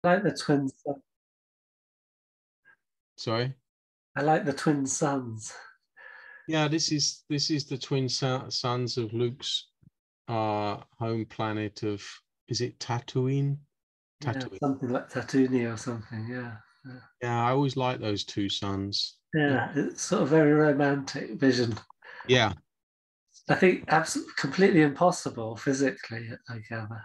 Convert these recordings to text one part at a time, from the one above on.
I like the twin. Sorry. I like the twin suns. Yeah, this is the twin suns of Luke's home planet of, is it Tatooine? Yeah, Tatooine. something like Tatooine or something. Yeah. Yeah. Yeah, I always like those two suns. Yeah, it's sort of very romantic vision. Yeah. I think absolutely completely impossible physically, I gather.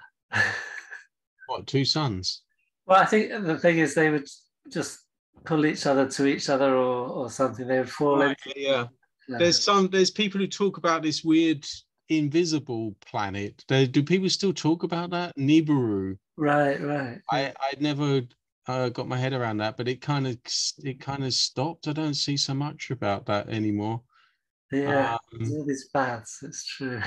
What, two suns? Well, I think the thing is they would just pull each other to each other or something. They would fall Right, into. yeah. Yeah. There's people who talk about this weird invisible planet. Do people still talk about that? Nibiru. Right, right. Yeah. I'd never got my head around that, but it kind of stopped. I don't see so much about that anymore. Yeah. There's Um, all these baths, it's true.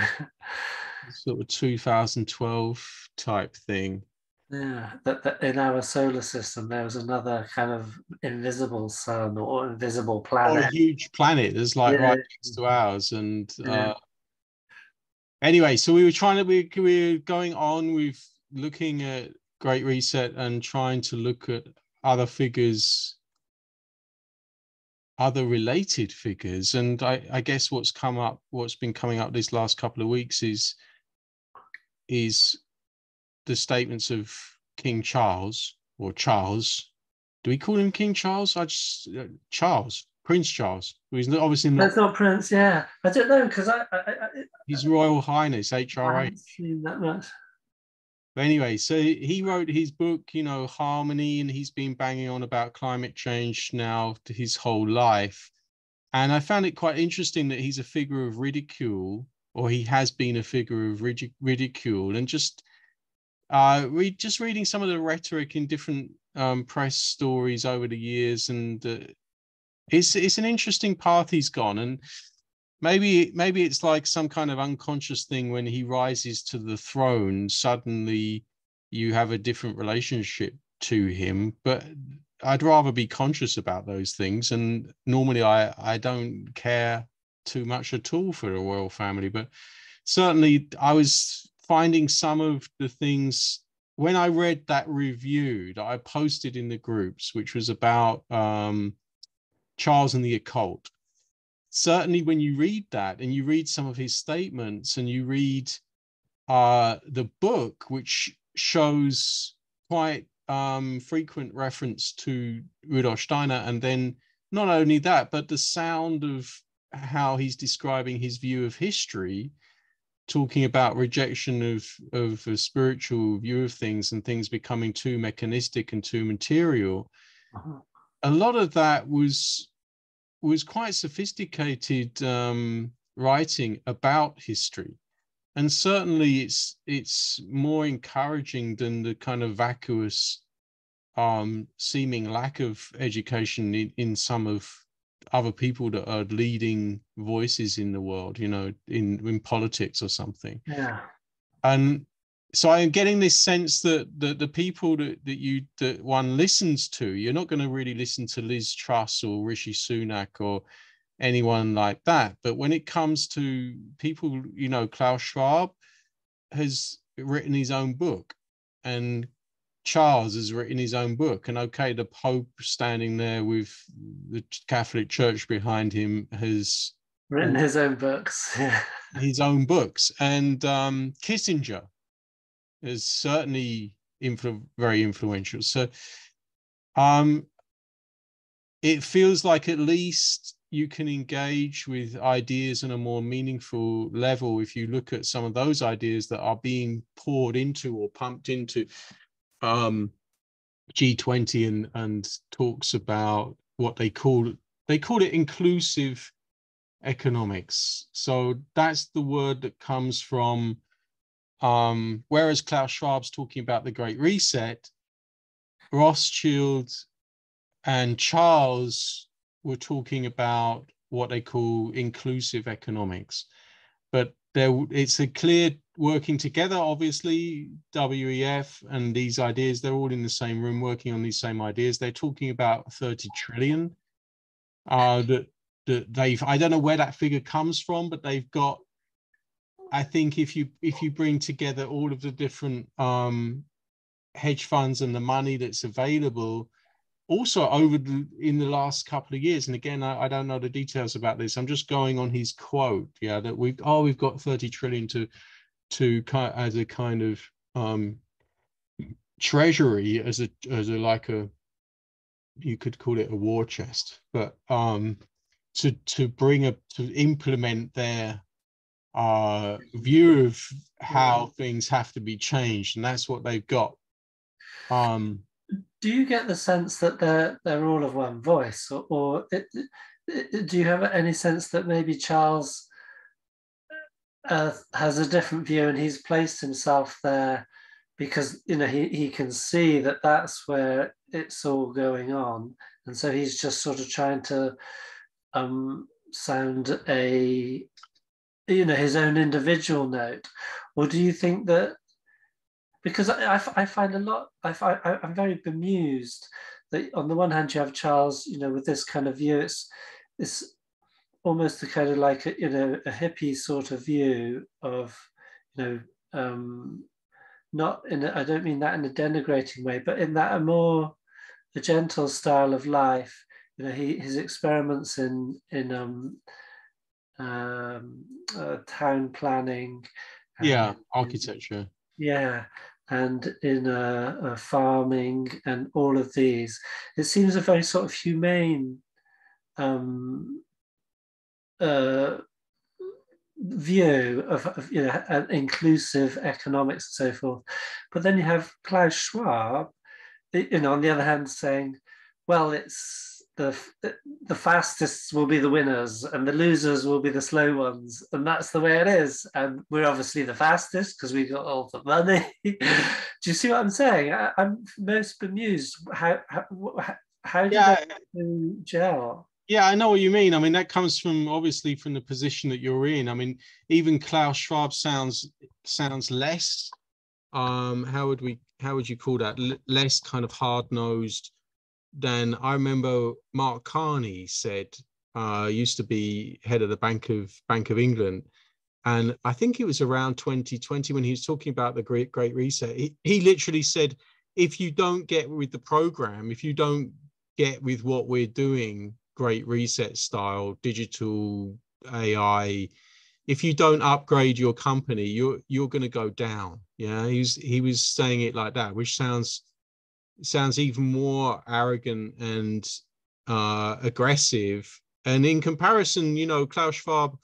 Sort of 2012 type thing. Yeah. That in our solar system there was another kind of invisible sun or invisible Or a planet. huge planet that's like Yeah. right next to ours. And Yeah. anyway, so we were going on with looking at Great Reset and trying to look at other figures, other related figures. And I guess what's been coming up this last couple of weeks is the statements of King Charles, or Charles. Do we call him King Charles? Charles, Prince Charles, who is obviously not That's not Prince, yeah. I don't know because His Royal Highness I HRH. haven't seen that much. But anyway, so he wrote his book, Harmony, and he's been banging on about climate change now his whole life. And I found it quite interesting that he's a figure of ridicule, or he has been a figure of ridicule, and just reading some of the rhetoric in different press stories over the years, and it's an interesting path he's gone, and maybe it's like some kind of unconscious thing. When he rises to the throne, suddenly you have a different relationship to him. But I'd rather be conscious about those things, and normally I don't care too much at all for the royal family. But certainly I was finding some of the things when I read that review that I posted in the groups, which was about Charles and the occult. Certainly when you read that and you read some of his statements and you read the book, which shows quite frequent reference to Rudolf Steiner, and then not only that, but the sound of how he's describing his view of history, talking about rejection of a spiritual view of things and things becoming too mechanistic and too material. Uh-huh. A lot of that was quite sophisticated writing about history, and certainly it's more encouraging than the kind of vacuous seeming lack of education in some of other people that are leading voices in the world, in politics or something. Yeah. And so I'm getting this sense that the people that one listens to, you're not going to really listen to Liz Truss or Rishi Sunak or anyone like that. But when it comes to people, Klaus Schwab has written his own book, and Charles has written his own book. And okay, the Pope standing there with the Catholic Church behind him has Written his own books. Yeah. his own books. And Kissinger is certainly very influential. So it feels like at least you can engage with ideas on a more meaningful level if you look at some of those ideas that are being poured into or pumped into G20 and talks about what they call it inclusive economics. So that's the word that comes from whereas Klaus Schwab's talking about the Great Reset, Rothschild and Charles were talking about what they call inclusive economics. But it's a clear working together. Obviously, WEF and these ideas, they're all in the same room working on these same ideas. They're talking about 30 trillion. That I don't know where that figure comes from, but they've got, I think if you bring together all of the different hedge funds and the money that's available also in the last couple of years. And again, I don't know the details about this. I'm just going on his quote. Yeah, that we've got 30 trillion as a kind of treasury, as a like a, you could call it a war chest, but to implement their view of how things have to be changed, and that's what they've got. Do you get the sense that they're all of one voice, or do you have any sense that maybe Charles has a different view and he's placed himself there because he can see that that's where it's all going on, and so he's just sort of trying to sound a his own individual note, or do you think that? Because I find a lot, I'm very bemused that on the one hand you have Charles, with this kind of view, it's almost a kind of like a hippie sort of view of, not I don't mean that in a denigrating way, but in that a gentle style of life. His experiments in town planning, architecture. Yeah, and in farming and all of these, it seems a very sort of humane view of inclusive economics and so forth. But then you have Klaus Schwab, on the other hand, saying, well, it's the fastest will be the winners and the losers will be the slow ones, and that's the way it is, and we're obviously the fastest because we got all the money. Do you see what I'm saying? I'm most bemused. How do you gel? Yeah, I know what you mean. I mean, that comes obviously from the position that you're in. I mean, even Klaus Schwab sounds less how would you call that, less kind of hard-nosed than I remember Mark Carney said, used to be head of the Bank of England. And I think it was around 2020 when he was talking about the Great Reset. He literally said, if you don't get with the program, if you don't get with what we're doing, Great Reset style, digital AI, if you don't upgrade your company, you're going to go down. Yeah, he was saying it like that, which sounds even more arrogant and aggressive. And in comparison, Klaus Schwab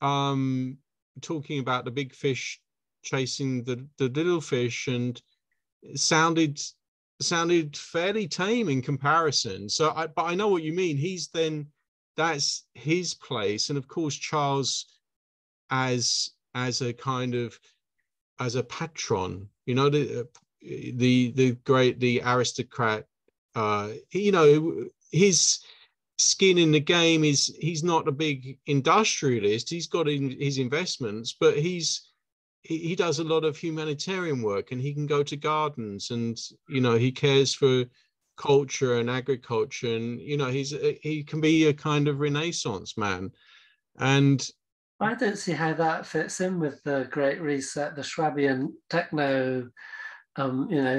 talking about the big fish chasing the little fish, and it sounded fairly tame in comparison. But I know what you mean. That's his place. And of course, Charles as a kind of, as a patron, the aristocrat, his skin in the game is, he's not a big industrialist. He's got his investments, but he does a lot of humanitarian work, and he can go to gardens, and he cares for culture and agriculture, and he can be a kind of Renaissance man. And I don't see how that fits in with the Great Reset, the Schwabian techno, 5G,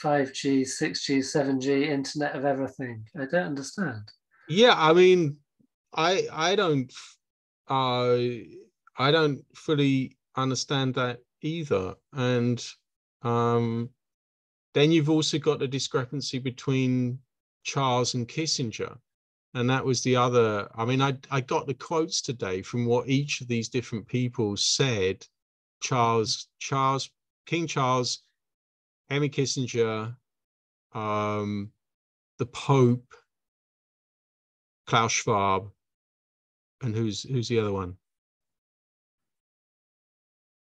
6G, 7G, Internet of Everything. I don't understand. Yeah, I mean, I don't fully understand that either. And then you've also got the discrepancy between Charles and Kissinger. And that was the other. I mean, I got the quotes today from what each of these different people said. King Charles, Henry Kissinger, the Pope, Klaus Schwab, and who's the other one?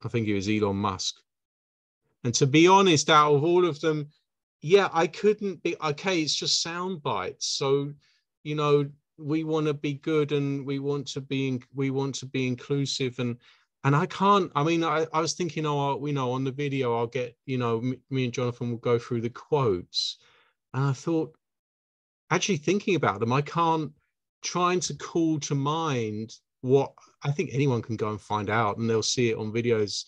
I think it was Elon Musk. And to be honest, out of all of them, yeah, I couldn't be, okay, it's just sound bites. So, we want to be good, and we want to be inclusive, and I can't. I mean, I was thinking, on the video, I'll get, me and Jonathan will go through the quotes, and I thought, actually thinking about them, I can't, trying to call to mind what I think anyone can go and find out, and they'll see it on videos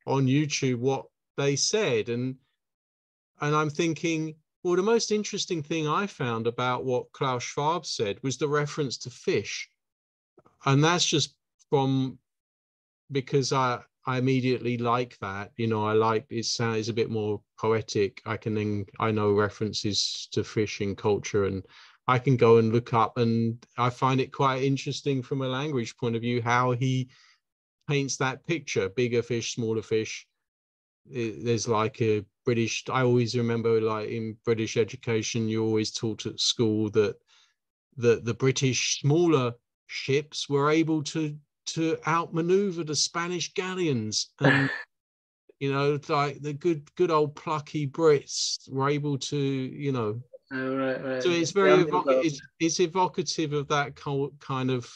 on YouTube, what they said. And I'm thinking, well, the most interesting thing I found about what Klaus Schwab said was the reference to fish. And that's just because I immediately like that, I like it. Sounds a bit more poetic. I know references to fishing culture, and I can go and look up, and I find it quite interesting from a language point of view how he paints that picture: bigger fish, smaller fish. There's like a British, I always remember, like in British education, you always taught at school that the British smaller ships were able to outmaneuver the Spanish galleons, and like the good old plucky Brits were able to. Oh, right. So it's very it's evocative of that kind of,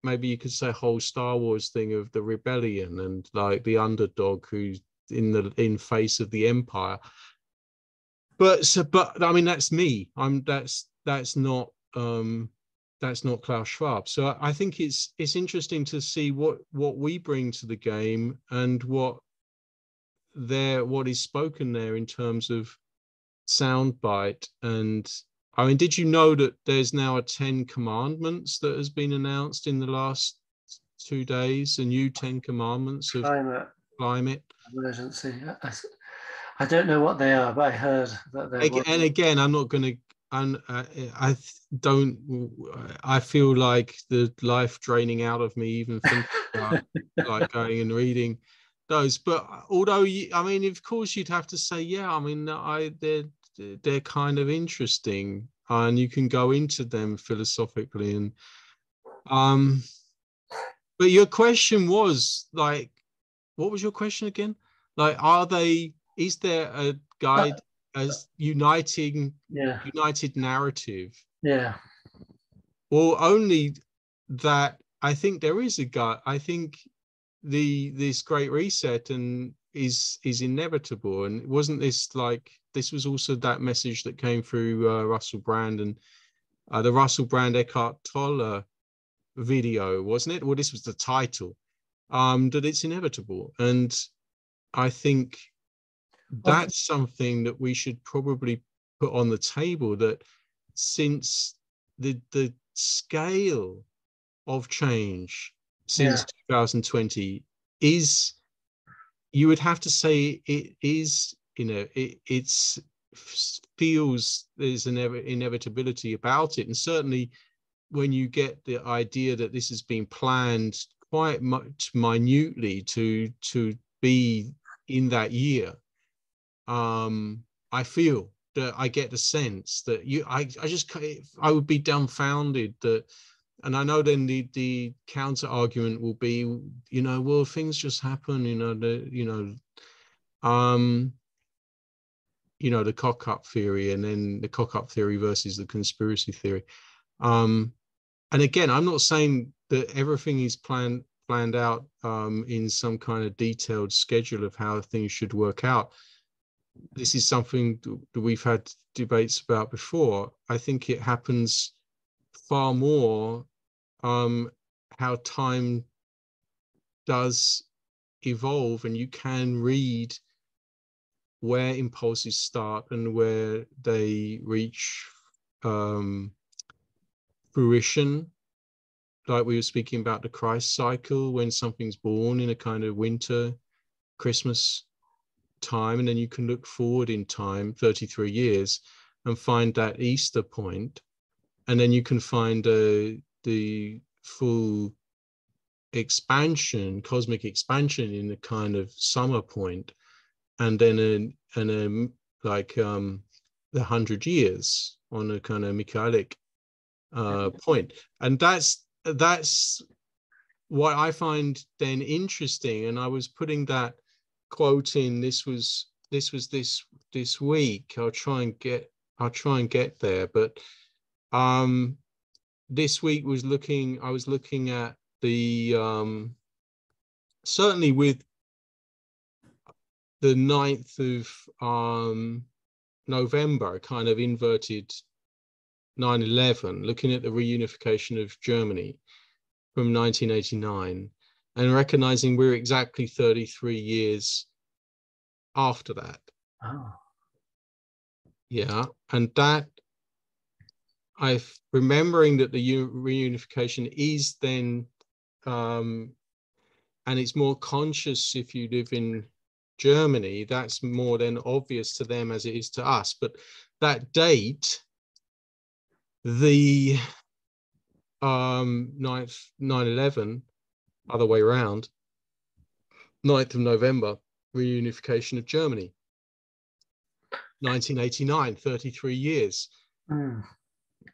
maybe you could say, whole Star Wars thing of the rebellion and like the underdog who's in face of the empire. But I mean, that's me. That's not Klaus Schwab. So I think it's interesting to see what we bring to the game and what is spoken there in terms of soundbite. And I mean, did you know that there's now a 10 commandments that has been announced in the last 2 days? A new 10 commandments of climate emergency. I don't know what they are, but I heard that they're. And again, I'm not going to. I feel like the life draining out of me even thinking about like going and reading those. But although I mean, of course, you'd have to say, yeah. I mean, they're kind of interesting, and you can go into them philosophically. And but your question was like, what was your question again? Like, is there a guide as united narrative? Yeah. Well, only that I think there is a guide. I think this Great Reset is inevitable. And wasn't this was also that message that came through Russell Brand and the Russell Brand Eckhart Tolle video, wasn't it? Well, this was the title, that it's inevitable. And I think that's something that we should probably put on the table, that since the scale of change since 2020 is, you would have to say it is, it feels there's an inevitability about it. And certainly when you get the idea that this has been planned quite much minutely to be in that year, I feel that I get the sense that I would be dumbfounded that, and I know then the counter argument will be, well, things just happen, the cock-up theory, and then the cock-up theory versus the conspiracy theory. And again, I'm not saying that everything is planned out in some kind of detailed schedule of how things should work out. This is something that we've had debates about before. I think it happens far more how time does evolve, and you can read where impulses start and where they reach fruition. Like we were speaking about the Christ cycle, when something's born in a kind of winter, Christmas time, and then you can look forward in time 33 years and find that Easter point, and then you can find the full expansion, cosmic expansion, in the kind of summer point, and then the 100 years on a kind of Michaelic point. And that's what I find then interesting. And I was putting that quote in. This was this week. I'll try and get there. But this week I was looking at the certainly with the 9th of November, kind of inverted 9/11, looking at the reunification of Germany from 1989, and recognizing we're exactly 33 years after that. Oh. Yeah, and that remembering that the reunification is then, and it's more conscious if you live in Germany. That's more then obvious to them as it is to us. But that date, the 9/11, other way around, 9th of November, reunification of Germany, 1989, 33 years.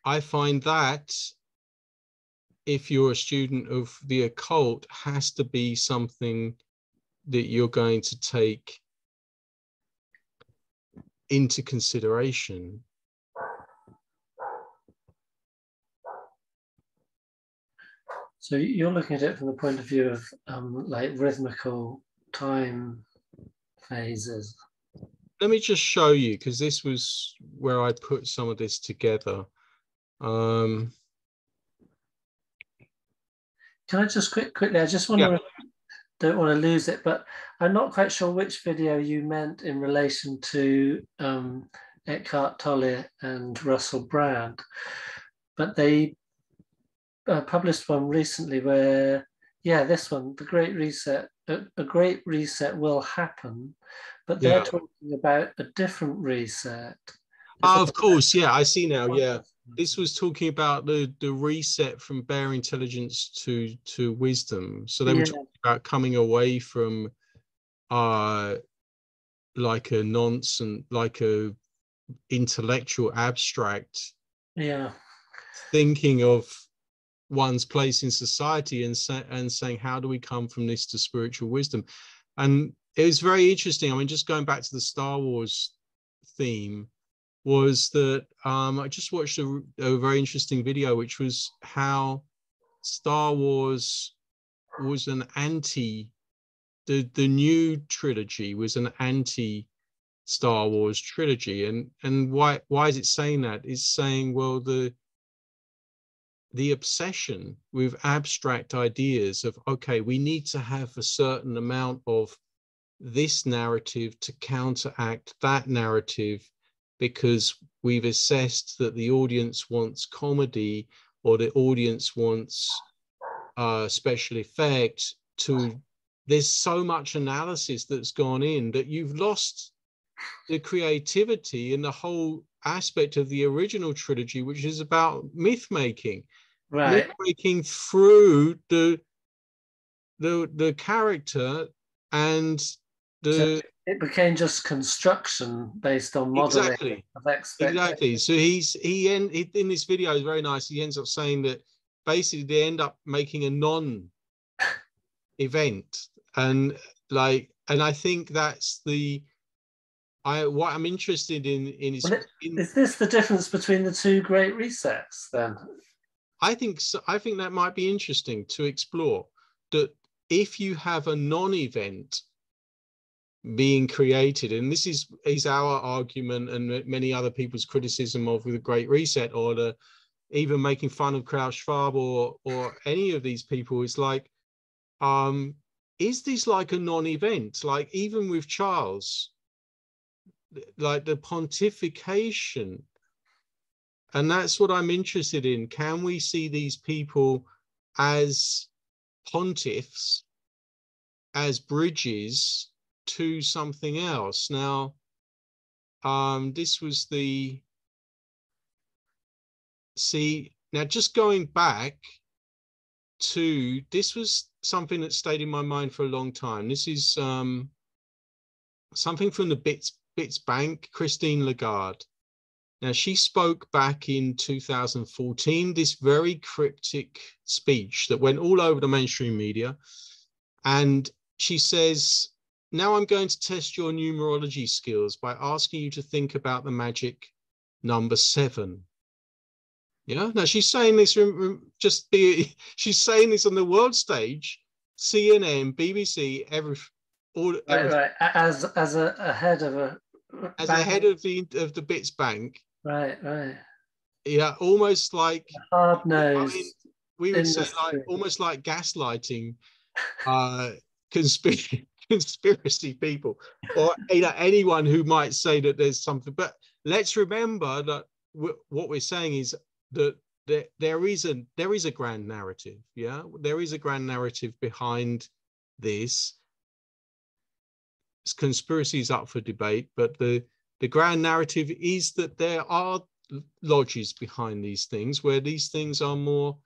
I find that, if you're a student of the occult, has to be something that you're going to take into consideration. So you're looking at it from the point of view of like rhythmical time phases. Let me just show you, because this was where I put some of this together. Can I just quickly, I just want to, don't want to lose it, but I'm not quite sure which video you meant in relation to Eckhart Tolle and Russell Brand, but they published one recently where, this one, the Great Reset, a Great Reset will happen, but they're talking about a different reset. Of course, I see now. This was talking about the reset from bare intelligence to wisdom. So they were talking about coming away from like a nonsense, like a intellectual abstract thinking of one's place in society, and saying, how do we come from this to spiritual wisdom? And it was very interesting. I mean, just going back to the Star Wars theme, was that I just watched a very interesting video, which was how Star Wars was an anti, the new trilogy was an anti Star Wars trilogy. And why is it saying that? It's saying, well, the obsession with abstract ideas of, okay, we need to have a certain amount of this narrative to counteract that narrative, because we've assessed that the audience wants comedy, or the audience wants special effects. There's so much analysis that's gone in that you've lost the creativity and the whole aspect of the original trilogy, which is about myth making, myth making through the character, and so it became just construction based on modeling of expectations. So he in this video is very nice. He ends up saying that basically they end up making a non-event, and I think that's what I'm interested in is. Is this the difference between the two great resets then? I think so. I think that might be interesting to explore, that if you have a non-event being created, and this is our argument and many other people's criticism of the Great Reset, or even making fun of Klaus Schwab or any of these people, is like, is this like a non-event? Like, even with Charles, like the pontification, and that's what I'm interested in. Can we see these people as pontiffs, as bridges to something else? Now, this was now just going back to, this was something that stayed in my mind for a long time. This is something from the Bits Bank, Christine Lagarde. Now, she spoke back in 2014, this very cryptic speech that went all over the mainstream media. And she says, now I'm going to test your numerology skills by asking you to think about the magic number 7. Yeah. Now, she's saying this, she's saying this on the world stage, CNN, BBC, right. As a head of a head of the Bits Bank. Right. Yeah, almost like hard-nosed. I mean, we would say, like, almost like gaslighting, conspiracy conspiracy people, or anyone who might say that there's something. But let's remember that what we're saying is that there is a grand narrative. Yeah, there is a grand narrative behind this. Conspiracy is up for debate, but the grand narrative is that there are lodges behind these things, where these things are more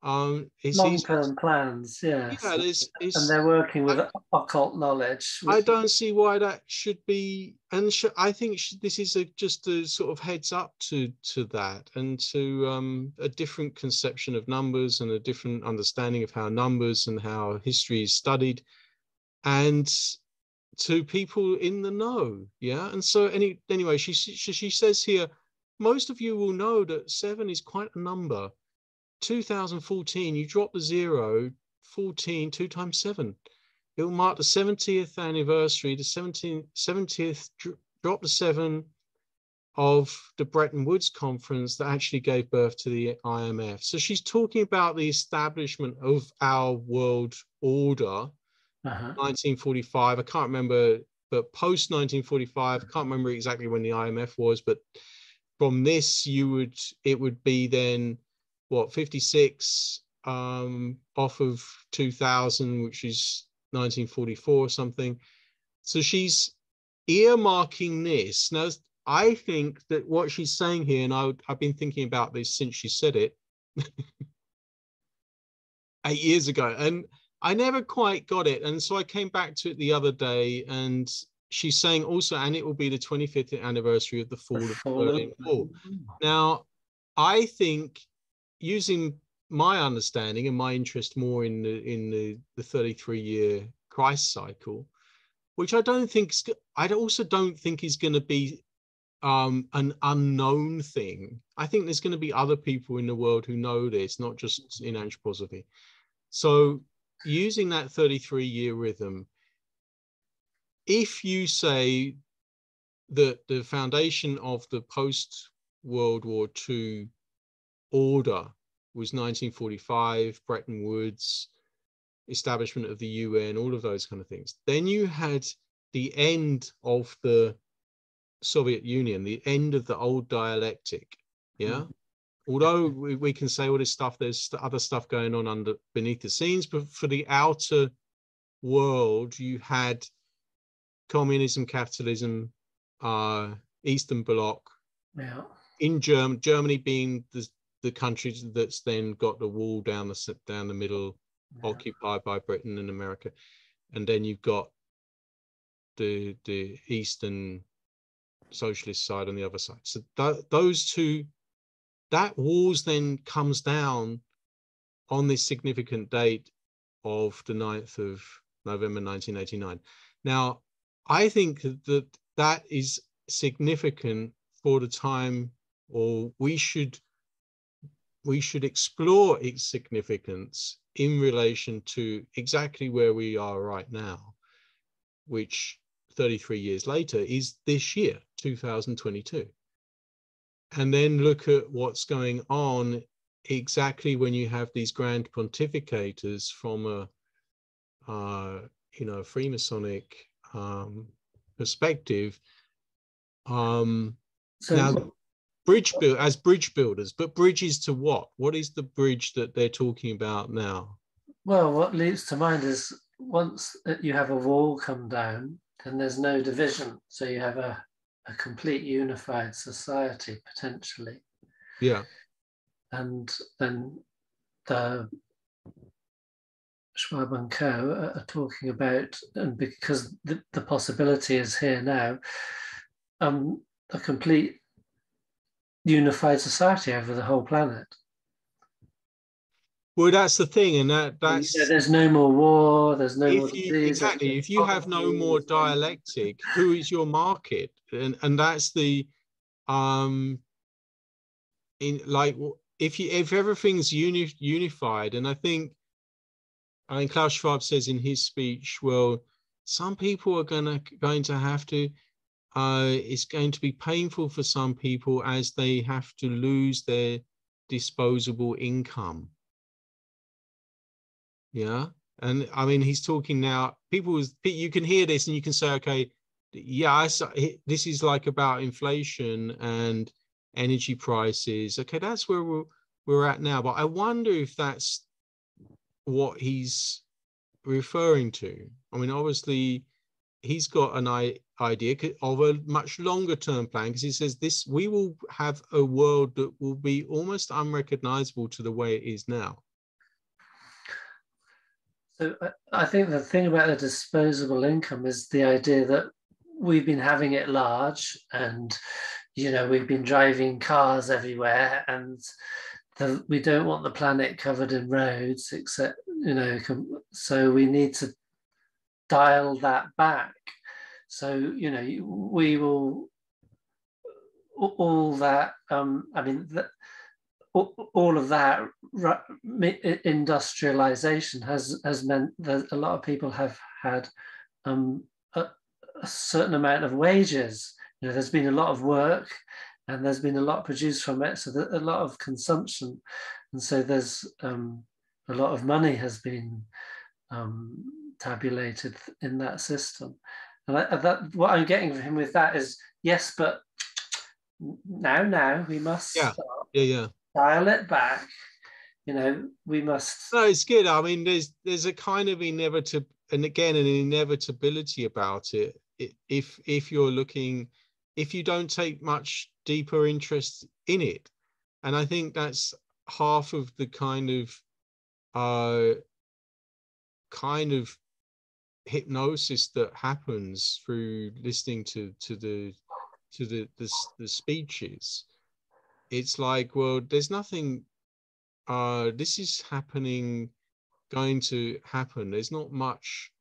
long-term plans, yes. Yeah, and they're working with occult knowledge. I don't see why that should be, and I think this is just a sort of heads up to that, and to a different conception of numbers, and a different understanding of how numbers and how history is studied, and to people in the know. Yeah. And so anyway, she says here, most of you will know that 7 is quite a number. 2014, you drop the 0, 14, 2 times 7. It will mark the 70th anniversary, the 70th drop the 7 of the Bretton Woods conference that actually gave birth to the IMF. So she's talking about the establishment of our world order, 1945. I can't remember, but post 1945, I can't remember exactly when the IMF was, but from this, it would be then, what, 56 off of 2000, which is 1944 or something. So she's earmarking this. Now, I think that what she's saying here, and I've been thinking about this since she said it 8 years ago, and I never quite got it. And so I came back to it the other day, and she's saying also, and it will be the 25th anniversary of the fall of the Berlin Wall. Now, I think, using my understanding and my interest more in the 33-year crisis cycle, which I also don't think is going to be an unknown thing. I think there's going to be other people in the world who know this, not just in anthroposophy. So using that 33-year rhythm, if you say that the foundation of the post-World War II order was 1945, Bretton Woods, establishment of the UN, all of those kind of things, then you had the end of the Soviet Union, the end of the old dialectic. Yeah. Although we can say all this stuff, there's other stuff going on beneath the scenes, but for the outer world, you had communism, capitalism, Eastern Bloc. Yeah. In Germany being the country that's then got the wall down the middle, occupied by Britain and America, and then you've got the Eastern socialist side on the other side. So those two, that walls then comes down on this significant date of the 9th of November 1989. Now, I think that is significant for the time, or we should explore its significance in relation to exactly where we are right now, which 33 years later is this year, 2022. And then look at what's going on exactly when you have these grand pontificators from a Freemasonic perspective. Now, bridge builders, but bridges to what? What is the bridge that they're talking about now? Well, what leads to mind is, once you have a wall come down, then there's no division. So you have a complete unified society, potentially. Yeah. And then the Schwab and Co. are talking about, and because the possibility is here now, a complete unified society over the whole planet. Well, that's the thing, and that's there's no more war. There's no more disease. Exactly. If you have no more dialectic, who is your market? And that's the if everything's unified, and I think Klaus Schwab says in his speech, well, some people are going to have to. It's going to be painful for some people as they have to lose their disposable income. Yeah, And I mean, he's talking now. You can hear this and you can say, okay, yeah, this is like about inflation and energy prices. Okay, that's where we're at now. But I wonder if that's what he's referring to. I mean, obviously, he's got an idea of a much longer term plan, because he says we will have a world that will be almost unrecognizable to the way it is now. So I think the thing about the disposable income is the idea that we've been having it large, and we've been driving cars everywhere, and we don't want the planet covered in roads, except so we need to dial that back. So we will all that. All of that industrialization has meant that a lot of people have had a certain amount of wages. There's been a lot of work, and there's been a lot produced from it, so a lot of consumption, and so there's a lot of money has been tabulated in that system. And what I'm getting from him with that is, yes, but now we must dial it back. We must. No, it's good. I mean, there's a kind of an inevitability about it. If you don't take much deeper interest in it, and I think that's half of the kind of hypnosis that happens through listening to the speeches. It's like, well, there's nothing. This is going to happen. There's not much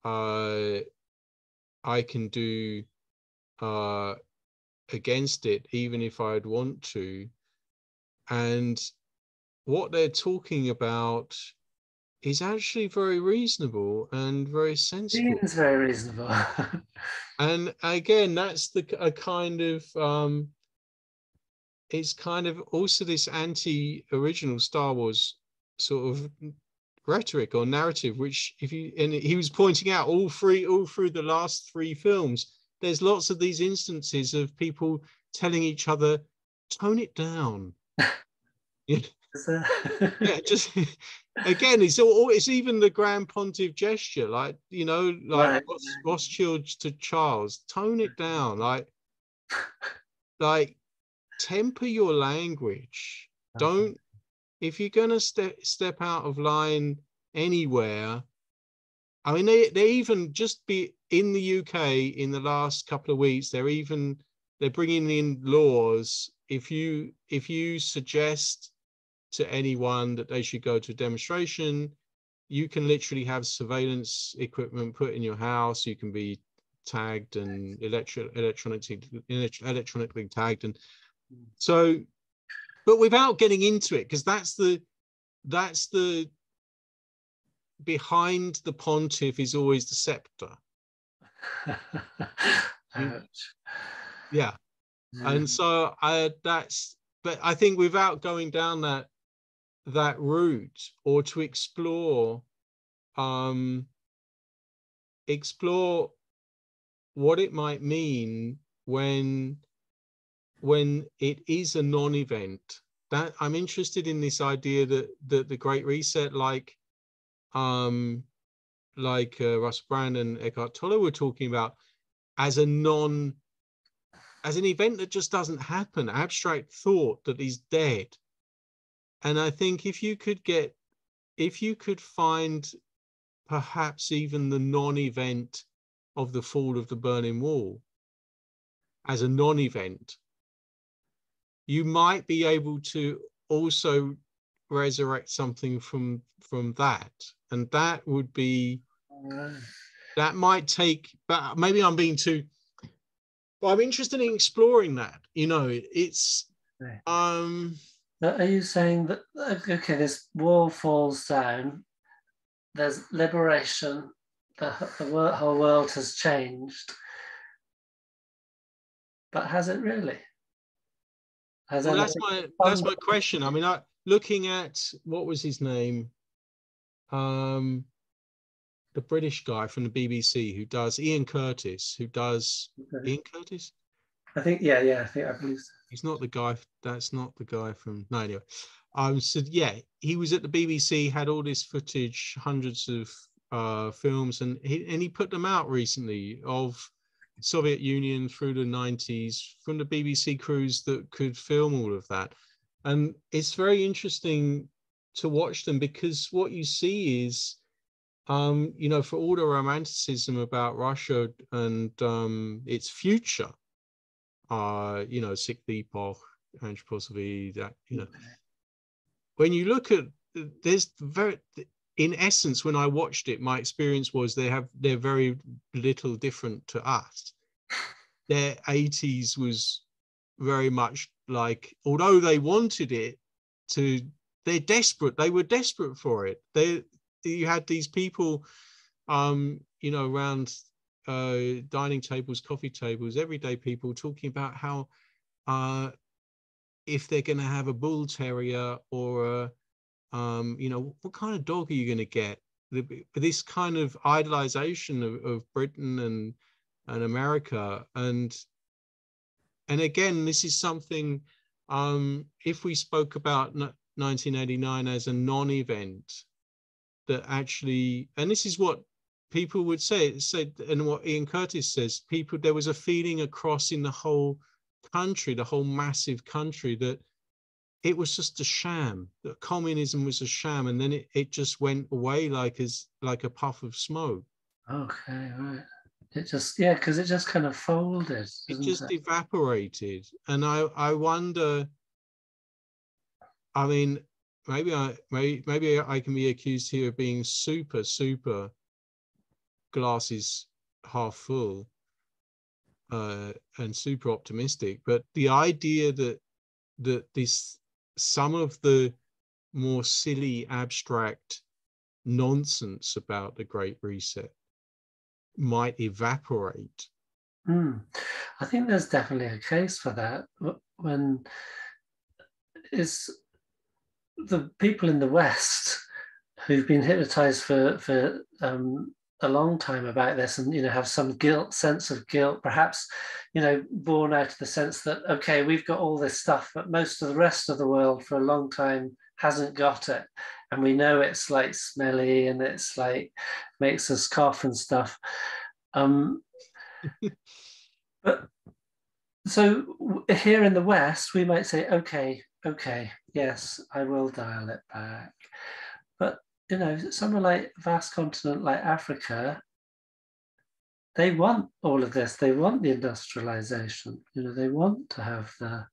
I can do against it, even if I'd want to. And what they're talking about is actually very reasonable and very sensible. It's very reasonable. And again, that's a kind of it's kind of also this anti-original Star Wars sort of rhetoric or narrative, which he was pointing out all through the last 3 films, there's lots of these instances of people telling each other, tone it down. Yeah, just again, it's even the Grand Pontiff gesture, like right. Rothschild to Charles, tone it down, like temper your language. Don't, if you're gonna step out of line anywhere. I mean, they even just be in the UK in the last couple of weeks. They're bringing in laws. If you suggest to anyone that they should go to a demonstration, you can literally have surveillance equipment put in your house. You can be tagged and electronically tagged, and so, but without getting into it, because that's the behind the pontiff is always the scepter. Yeah. And so but I think without going down that route, or to explore what it might mean when it is a non-event. That I'm interested in this idea that the Great Reset, like Russell Brand and Eckhart Tolle were talking about, as an event that just doesn't happen, abstract thought that is dead. And I think if you could find perhaps even the non-event of the fall of the Berlin Wall as a non-event, you might be able to also resurrect something from that. And that would be, that might take, but maybe I'm being too, but I'm interested in exploring that. It's Are you saying that, okay, this wall falls down, there's liberation, the whole world has changed, but has it really? Well, that's my question. I mean, looking at, what was his name? the British guy from the BBC who does Ian Curtis, Ian Curtis? I think, yeah, I believe so. He's not the guy. That's not the guy from. No, anyway. So yeah, he was at the BBC, had all this footage, hundreds of films, and he put them out recently of Soviet Union through the 90s from the BBC crews that could film all of that. And it's very interesting to watch them, because what you see is, you know, for all the romanticism about Russia and its future, you know, sixth epoch, anthroposophy, that, you know, when you look at, there's very, in essence, when I watched it, my experience was they're very little different to us. Their 80s was very much like, although they wanted it to, they were desperate for it. You had these people, you know, around dining tables, coffee tables, everyday people talking about how if they're going to have a bull terrier or you know, what kind of dog are you going to get? This kind of idolization of Britain and America, and again, this is something. If we spoke about 1989 as a non-event, that actually, and this is what people would say, and what Ian Curtis says, there was a feeling across in the whole country, the whole massive country, that it was just a sham, that communism was a sham, and then it just went away like a puff of smoke. Okay, right. It just, yeah, because it just kind of folded. It just evaporated. And I wonder, I mean, maybe I can be accused here of being super glasses half full and super optimistic, but the idea that some of the more silly abstract nonsense about the Great Reset might evaporate. I think there's definitely a case for that. When it's the people in the West who've been hypnotized for a long time about this, and, you know, have some sense of guilt, perhaps, you know, born out of the sense that, okay, we've got all this stuff, but most of the rest of the world for a long time hasn't got it, and we know it's like smelly and it's like makes us cough and stuff. But so here in the West, we might say, okay, yes, I will dial it back. But, you know, somewhere like vast continent like Africa, they want all of this. They want the industrialization. You know, they want to have the.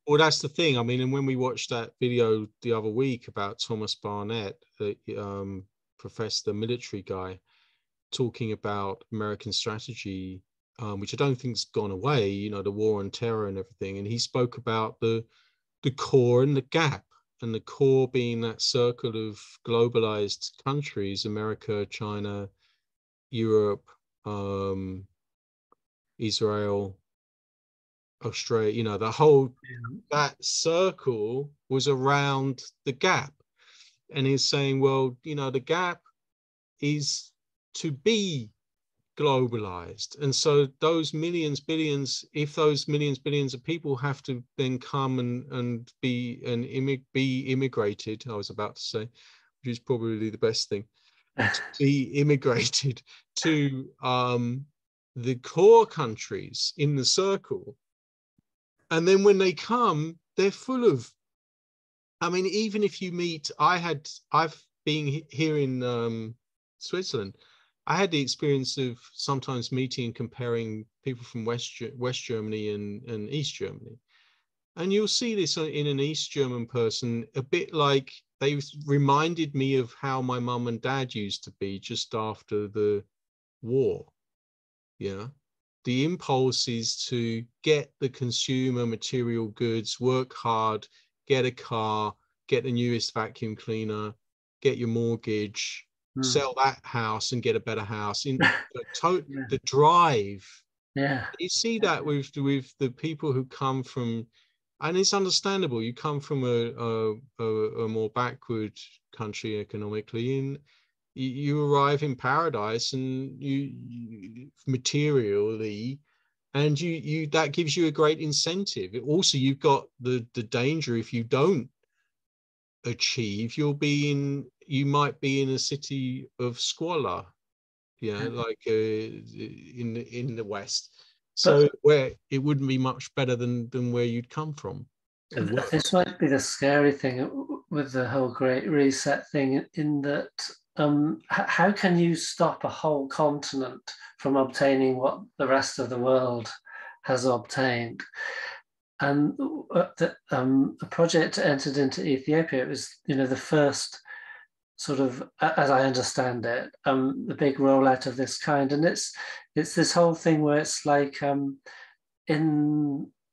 Well, that's the thing. I mean, and when we watched that video the other week about Thomas Barnett, the professor, the military guy, talking about American strategy, which I don't think's gone away, you know, the war on terror and everything. And he spoke about the core and the gap, and the core being that circle of globalized countries, America, China, Europe, Israel, Australia, you know, the whole, that circle was around the gap. And he's saying, well, you know, the gap is to be globalized, and so those millions, billions, if those millions, billions of people have to then come and be immigrated, I was about to say, which is probably the best thing, to be immigrated to the core countries in the circle. And then when they come, they're full of, I mean, even if you meet, I've been here in Switzerland, I had the experience of sometimes meeting and comparing people from West Germany and East Germany. And you'll see this in an East German person, a bit like they reminded me of how my mum and dad used to be just after the war. You know, the impulse is to get the consumer material goods, work hard, get a car, get the newest vacuum cleaner, get your mortgage, sell that house and get a better house. In the drive. Yeah. You see that with the people who come from, and it's understandable, you come from a more backward country economically, and you arrive in paradise, and you materially, and you that gives you a great incentive. Also, you've got the danger if you don't achieve, you might be in a city of squalor, like in the West. But So where it wouldn't be much better than where you'd come from. this might be the scary thing with the whole Great Reset thing, in that how can you stop a whole continent from obtaining what the rest of the world has obtained? And the project entered into Ethiopia. It was, the first sort of, as I understand it, the big rollout of this kind. And it's this whole thing where it's like in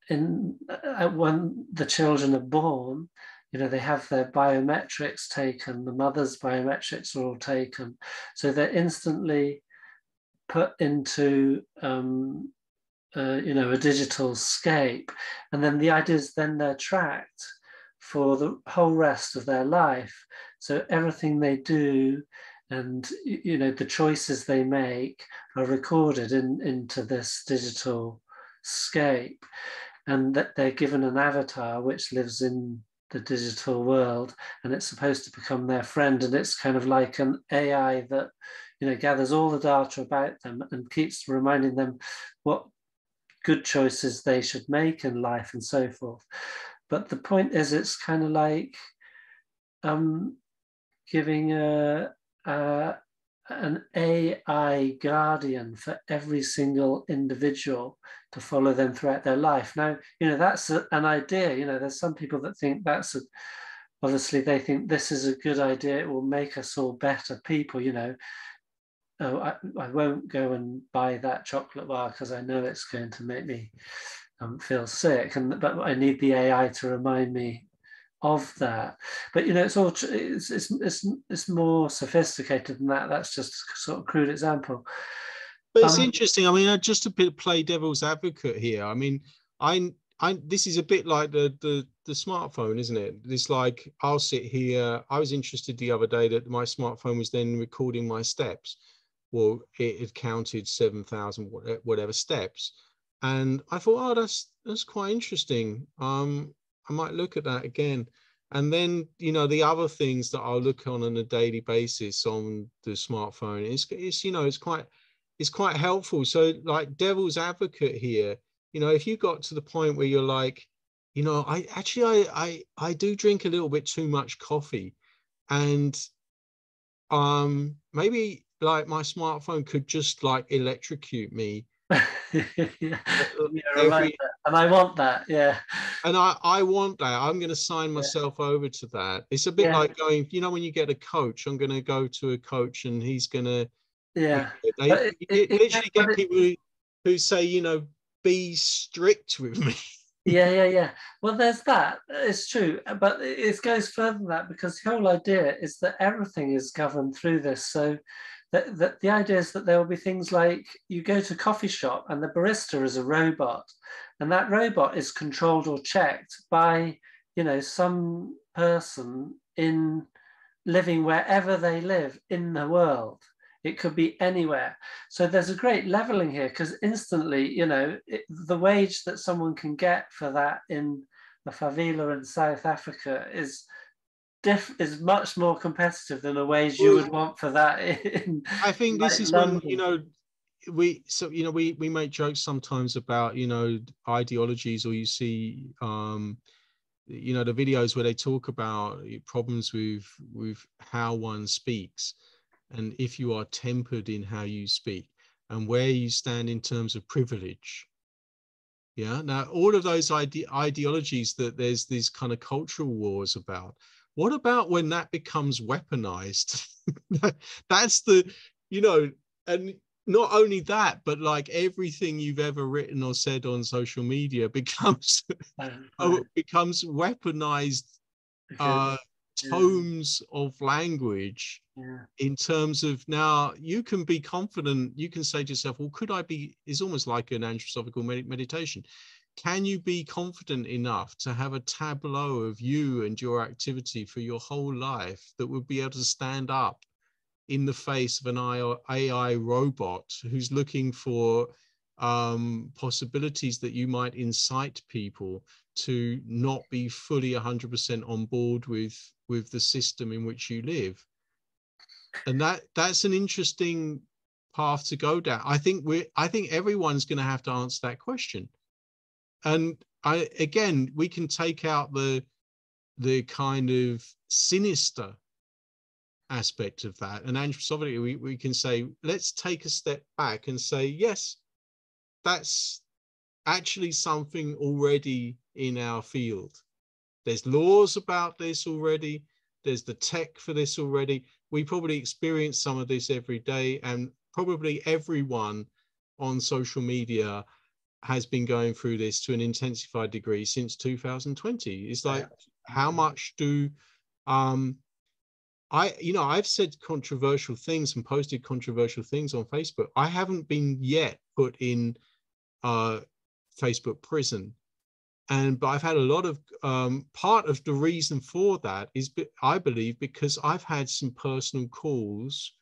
when the children are born, they have their biometrics taken. The mother's biometrics are all taken, so they're instantly put into a digital scape, and then the idea is then they're tracked for the whole rest of their life. So everything they do and the choices they make are recorded into this digital scape, and that they're given an avatar which lives in the digital world, and it's supposed to become their friend. And it's kind of like an AI that gathers all the data about them and keeps reminding them what good choices they should make in life and so forth. But the point is, it's kind of like giving an AI guardian for every single individual to follow them throughout their life. Now, that's an idea. There's some people that think obviously they think this is a good idea. It will make us all better people. Oh, I won't go and buy that chocolate bar because I know it's going to make me feel sick, but I need the AI to remind me of that. But it's more sophisticated than that. That's just a sort of crude example. But it's interesting. I mean, just to play devil's advocate here. I mean, this is a bit like the smartphone, isn't it? It's like I'll sit here. I was interested the other day that my smartphone was then recording my steps. Well, it had counted 7,000 whatever steps, and I thought, oh, that's quite interesting. I might look at that again. And then the other things that I'll look on a daily basis on the smartphone it's quite helpful. So, like, devil's advocate here, if you got to the point where you're like, I do drink a little bit too much coffee, and maybe like my smartphone could just like electrocute me. Yeah, and I want that. Yeah, and I want that. I'm going to sign myself over to that. It's a bit like going, when you get a coach, I'm going to go to a coach and he's going to, they literally get people who say, be strict with me. Yeah. Well, there's that. It's true, but it goes further than that, because the whole idea is that everything is governed through this. So the idea is that there will be things like you go to a coffee shop and the barista is a robot, and that robot is controlled or checked by, some person living wherever they live in the world. It could be anywhere. So there's a great leveling here, because instantly, the wage that someone can get for that in the favela in South Africa is much more competitive than a wage you would want for that in I think this is London. when we make jokes sometimes about ideologies, or you see the videos where they talk about problems with how one speaks, and if you are tempered in how you speak and where you stand in terms of privilege. Now all of those ideologies that there's these kind of cultural wars about. What about when that becomes weaponized? That's and not only that, but like everything you've ever written or said on social media becomes weaponized tomes of language. In terms of, now you can be confident, you can say to yourself, well, is almost like an anthroposophical meditation. Can you be confident enough to have a tableau of you and your activity for your whole life that would be able to stand up in the face of an AI robot who's looking for possibilities that you might incite people to not be fully 100% on board with the system in which you live. And that's an interesting path to go down. I think everyone's going to have to answer that question. And again, we can take out the kind of sinister aspect of that. And anthroposophically, we can say, let's take a step back and say, yes, that's actually something already in our field. There's laws about this already. There's the tech for this already. We probably experience some of this every day, and probably everyone on social media has been going through this to an intensified degree since 2020. It's like, how much do I've said controversial things and posted controversial things on Facebook. I haven't been yet put in Facebook prison. But I've had a lot of part of the reason for that is, I believe, because I've had some personal calls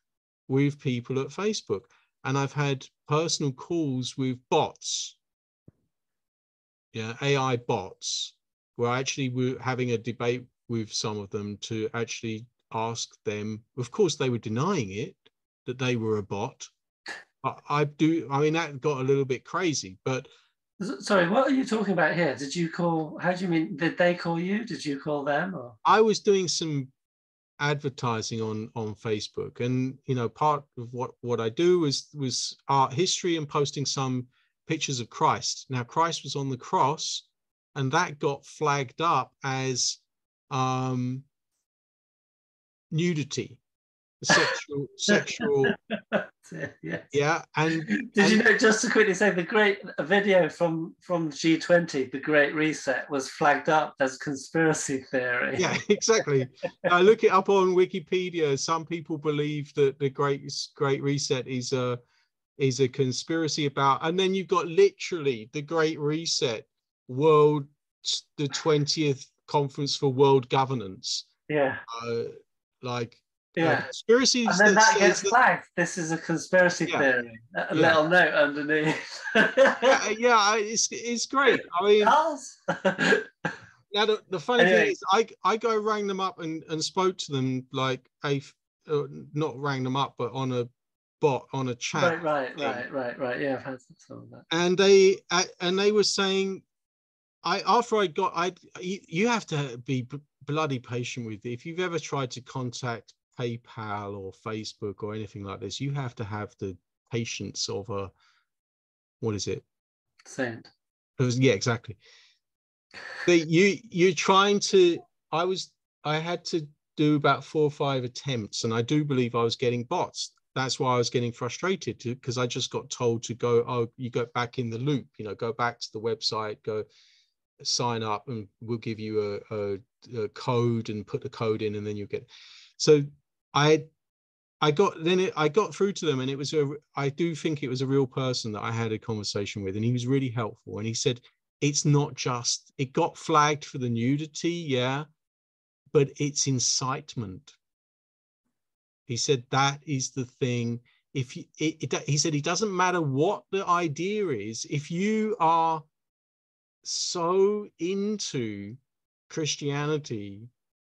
with people at Facebook, and I've had personal calls with bots, AI bots, where actually we're having a debate with some of them to actually ask them. Of course, they were denying it, that they were a bot. But I mean, that got a little bit crazy, but. Sorry, what are you talking about here? Did you call, how do you mean, did they call you? Did you call them? Or? I was doing some advertising on Facebook, and part of what I do was art history and posting some pictures of Christ. Now, Christ was on the cross, and that got flagged up as nudity, sexual Yes. Yeah. And did you know, just to quickly say, a video from G20, the Great Reset, was flagged up as conspiracy theory. Yeah, exactly. I look it up on Wikipedia. Some people believe that the Great Reset is a conspiracy about, and then you've got literally the Great Reset, the 20th Conference for World Governance. Yeah. Conspiracies, and then that gets flagged. This is a conspiracy theory. A little note underneath. It's great. I mean, now the funny thing is, I rang them up and spoke to them, like not rang them up, but on a bot, on a chat. Right. Yeah, I've had some of that. And they were saying, you have to be bloody patient with it. If you've ever tried to contact PayPal or Facebook or anything like this, you have to have the patience of a, what is it? Saint. Yeah, exactly. But you're trying to, I had to do about 4 or 5 attempts, and I do believe I was getting bots. That's why I was getting frustrated, because I just got told to go, oh, you go back in the loop, go back to the website, go sign up, and we'll give you a code, and put the code in, and then you get. So I got through to them, and I do think it was a real person that I had a conversation with, and he was really helpful. And he said, it's not just, it got flagged for the nudity, but it's incitement. He said that is the thing. He said it doesn't matter what the idea is. If you are so into Christianity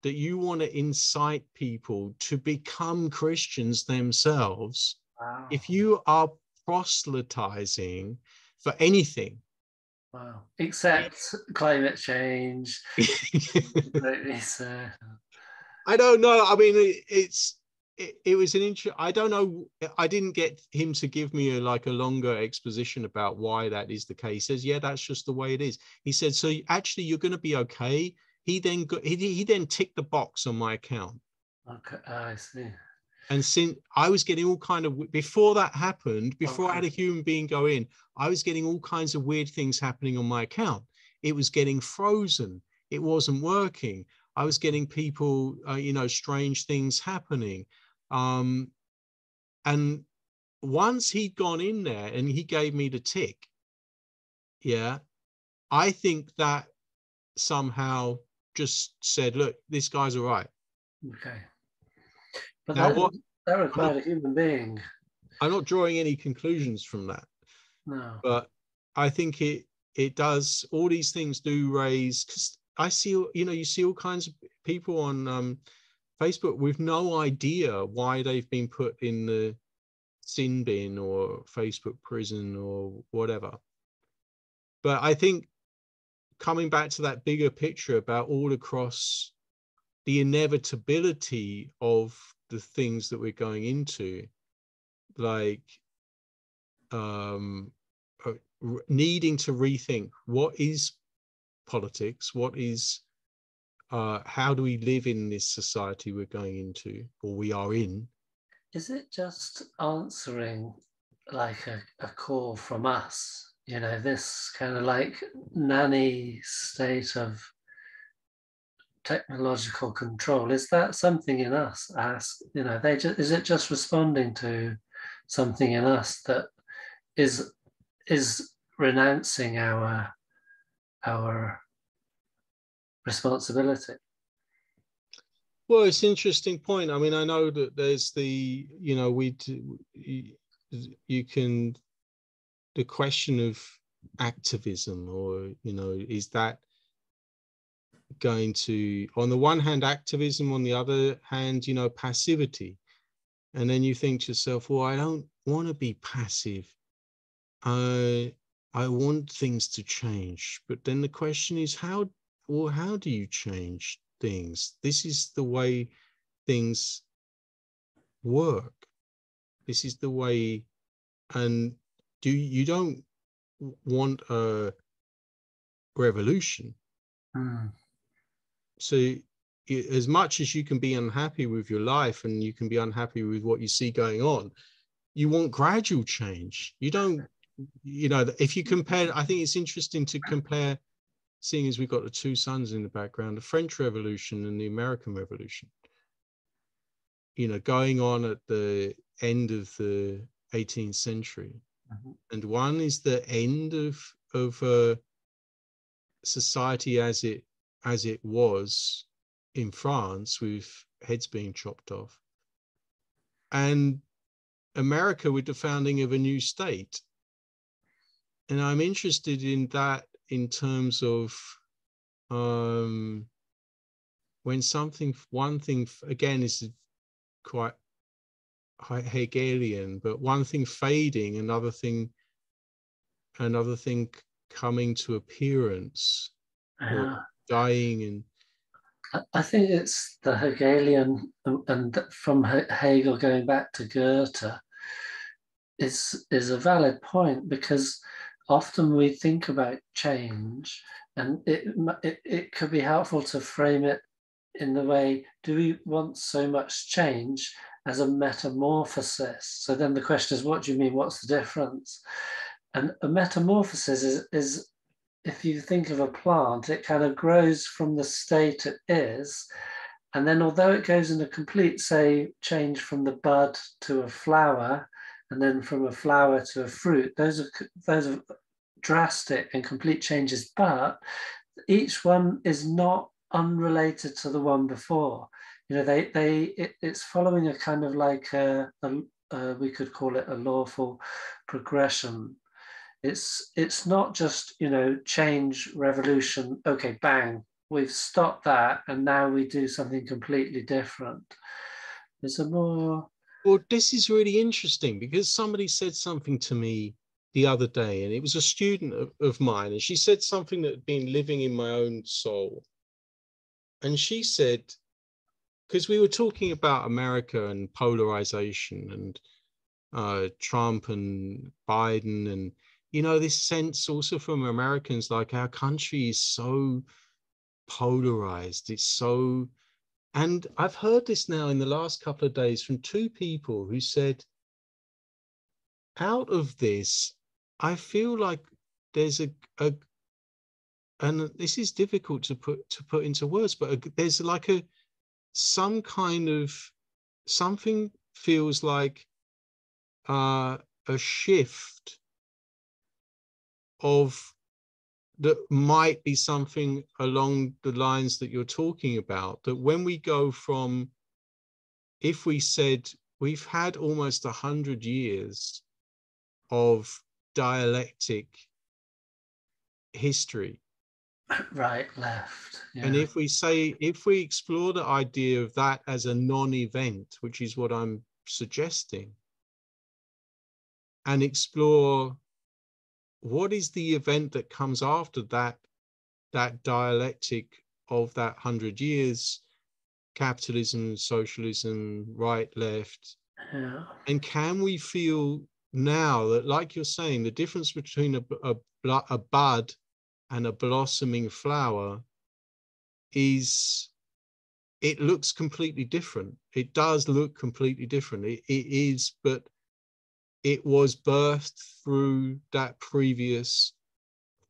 that you want to incite people to become Christians themselves, wow. If you are proselytizing for anything, wow, except climate change, Great Reset. I don't know. I mean, it was an interesting. I don't know. I didn't get him to give me a longer exposition about why that is the case. He says, yeah, that's just the way it is. He said, so actually you're going to be okay. He then ticked the box on my account. Okay, I see. And since I was getting all kind of, before that happened, before I had a human being go in, I was getting all kinds of weird things happening on my account. It was getting frozen. It wasn't working. I was getting people, strange things happening. And once he'd gone in there and he gave me the tick, I think that somehow just said, look, this guy's all right. Okay. But now That required a human being. I'm not drawing any conclusions from that. No. But I think it does, all these things do raise, because I see, you see all kinds of people on Facebook with no idea why they've been put in the sin bin or Facebook prison or whatever. But I think coming back to that bigger picture about all across the inevitability of the things that we're going into, like needing to rethink what is politics, what is how do we live in this society we're going into, or we are in. Is it just answering like a call from us? This kind of like nanny state of technological control. Is that something in us? Is it just responding to something in us that is renouncing our responsibility? Well, it's an interesting point. I mean, I know that there's the, the question of activism, or, is that going to, on the one hand, activism, on the other hand, passivity. And then you think to yourself, well, I don't want to be passive. I want things to change. But then the question is, how do you change things? This is the way things work. This is the way, and you don't want a revolution. So as much as you can be unhappy with your life and you can be unhappy with what you see going on, you want gradual change. You don't, if you compare, I think it's interesting to compare, seeing as we've got the two suns in the background, the French Revolution and the American Revolution, going on at the end of the 18th century. And one is the end of society as it was in France, with heads being chopped off, and America with the founding of a new state. And I'm interested in that in terms of when one thing again is quite Hegelian, but one thing fading, another thing coming to appearance, or dying. And I think it's the Hegelian, and from Hegel going back to Goethe is a valid point, because often we think about change, and it could be helpful to frame it in the way, do we want so much change as a metamorphosis? So then the question is, what do you mean? What's the difference? And a metamorphosis is if you think of a plant, it kind of grows from the state it is. And then although it goes in a complete, say, change from the bud to a flower, and then from a flower to a fruit, those are drastic and complete changes, but each one is not unrelated to the one before. It's following a kind of like we could call it a lawful progression. It's not just, change, revolution, okay, bang, we've stopped that, and now we do something completely different. There's a more... Well, this is really interesting, because somebody said something to me the other day, and it was a student of mine, and she said something that had been living in my own soul. And she said, because we were talking about America and polarization and Trump and Biden, and this sense also from Americans, like our country is so polarized. It's so, and I've heard this now in the last couple of days from two people who said, out of this, I feel like there's and this is difficult to put into words, but there's like some kind of, something feels like a shift of, that might be something along the lines that you're talking about, that when we go from, if we said we've had almost 100 years of dialectic history. Right, left. And Yeah. if we explore the idea of that as a non-event, which is what I'm suggesting, and explore what is the event that comes after that dialectic of that 100 years, capitalism, socialism, right, left. Yeah. And can we feel now that, like you're saying, the difference between a bud and a blossoming flower is, it looks completely different. It does look completely different. It is, but it was birthed through that previous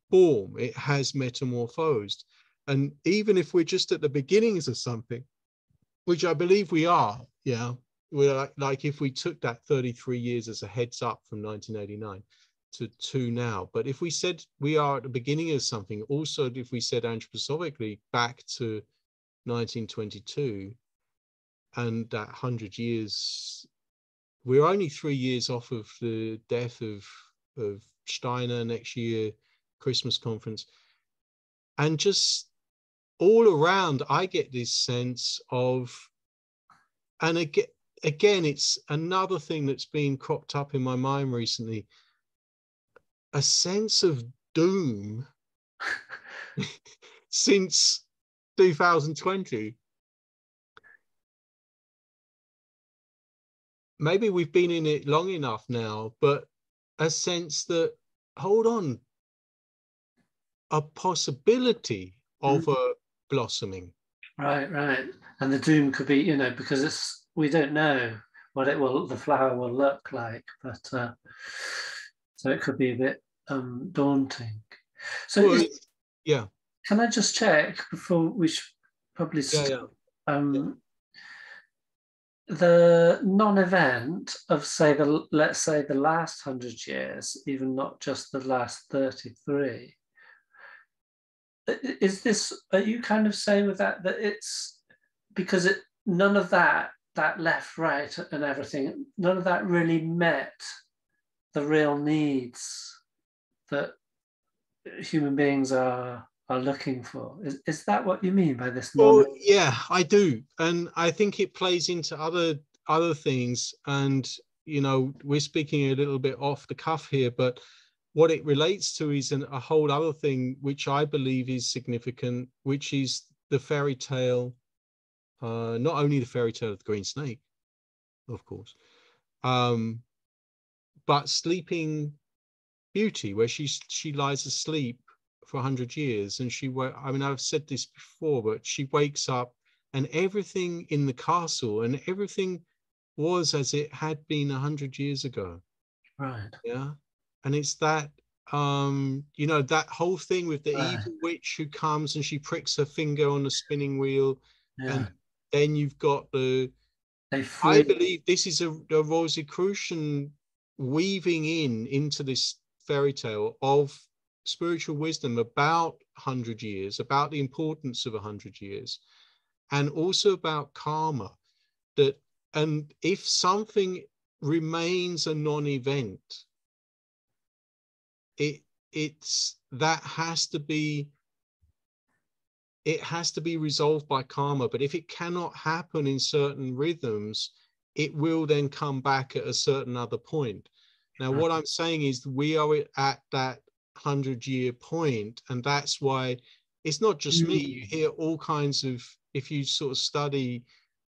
form. It has metamorphosed. And even if we're just at the beginnings of something, which I believe we are, yeah, we're like if we took that 33 years as a heads up from 1989 to now, but if we said we are at the beginning of something, also if we said anthroposophically back to 1922 and that 100 years, we're only 3 years off of the death of Steiner next year, Christmas conference. And just all around, I get this sense of, and again, it's another thing that's been cropped up in my mind recently, a sense of doom since 2020. Maybe we've been in it long enough now, but a sense that, hold on, a possibility of a blossoming. Right, right. And the doom could be, because we don't know what the flower will look like, but so it could be a bit daunting. So Well, yeah, can I just check before we should probably yeah, start, yeah. the non-event of let's say the last 100 years, even not just the last 33. Are you kind of saying with that it's because none of that left, right, and everything, none of that really met the real needs that human beings are looking for? Is that what you mean by this non? Well, yeah, I do, and I think it plays into other things. And we're speaking a little bit off the cuff here, but what it relates to is a whole other thing, which I believe is significant, which is the fairy tale. Not only the fairy tale of the Green Snake, of course, but Sleeping Beauty, where she lies asleep for 100 years, and I mean, I've said this before, but she wakes up and everything in the castle and everything was as it had been 100 years ago. Right. Yeah. And it's that that whole thing with the Right. evil witch who comes and she pricks her finger on the spinning wheel. Yeah. And then you've got I believe this is a Rosicrucian weaving into this fairy tale of spiritual wisdom about 100 years, about the importance of 100 years, and also about karma. And if something remains a non-event, it has to be resolved by karma. But if it cannot happen in certain rhythms, it will then come back at a certain other point. Now, what I'm saying is we are at that 100-year point, and that's why it's not just me. You hear all kinds of, if you sort of study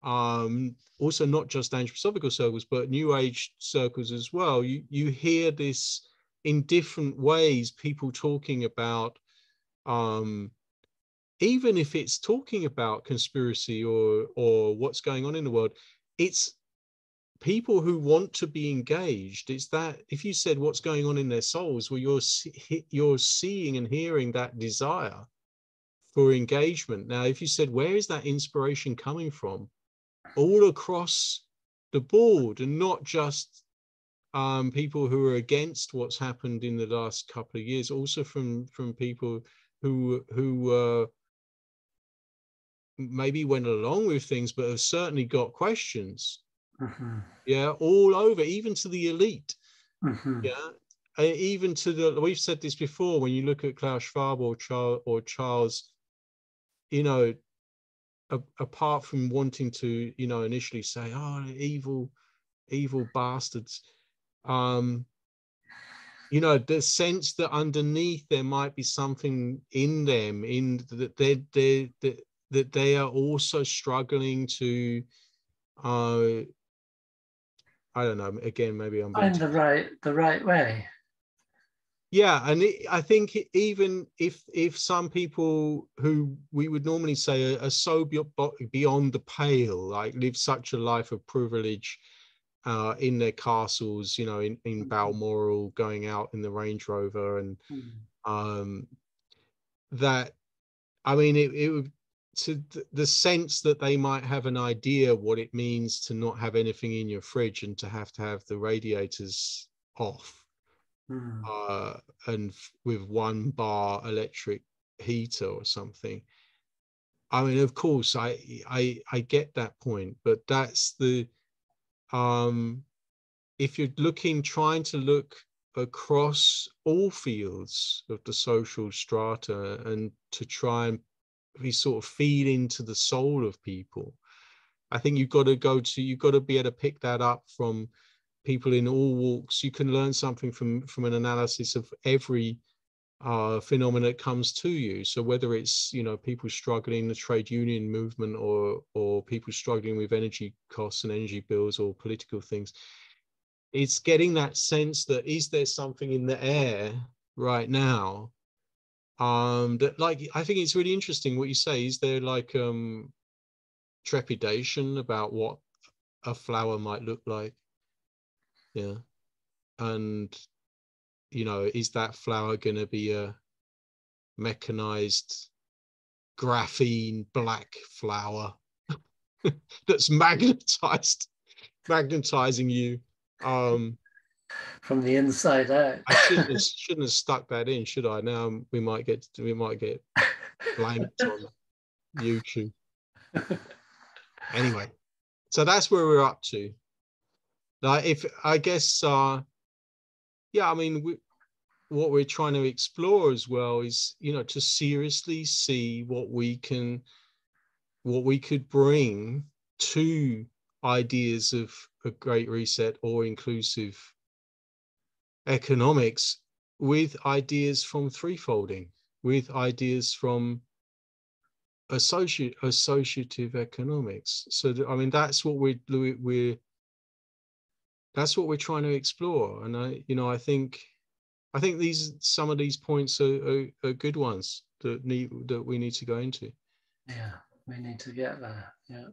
also not just anthroposophical circles, but New Age circles as well, you hear this in different ways, people talking about, even if it's talking about conspiracy or what's going on in the world, it's people who want to be engaged. It's that if you said what's going on in their souls, well, you're seeing and hearing that desire for engagement. Now, if you said, where is that inspiration coming from? All across the board, and not just people who are against what's happened in the last couple of years, also from people who maybe went along with things, but have certainly got questions. Mm-hmm. Yeah, all over, even to the elite. Mm-hmm. Yeah, even to the. We've said this before. When you look at Klaus Schwab or Charles, you know, apart from wanting to, you know, initially say, "Oh, evil bastards," you know, the sense that underneath there might be something in them, in that they are also struggling to, I don't know. Again, maybe I'm being Find the right way. yeah, and I think even if some people who we would normally say are so beyond the pale, like live such a life of privilege in their castles, you know, in Balmoral, going out in the Range Rover, and that, I mean, it would, to the sense that they might have an idea what it means to not have anything in your fridge and to have the radiators off. And with 1 bar electric heater or something. I mean, of course, I get that point, but that's the if you're trying to look across all fields of the social strata and to try and be sort of feed into the soul of people, I think you've got to be able to pick that up from people in all walks. You can learn something from an analysis of every phenomena that comes to you. So whether it's, you know, people struggling in the trade union movement, or people struggling with energy costs and energy bills, or political things, it's getting that sense that, is there something in the air right now that, like, I think it's really interesting what you say. Is there like trepidation about what a flower might look like? Yeah. And, you know, is that flower going to be a mechanized graphene black flower that's magnetizing you? From the inside out. I shouldn't have stuck that in, should I? Now we might get blanked on YouTube. Anyway, so that's where we're up to. Like, if I guess, yeah, I mean, what we're trying to explore as well is, you know, to seriously see what we could bring to ideas of a Great Reset or inclusive economics, with ideas from threefolding, with ideas from associative economics. So I mean, that's what we're trying to explore. And I think some of these points are good ones that we need to go into. Yeah, we need to get there. Yeah.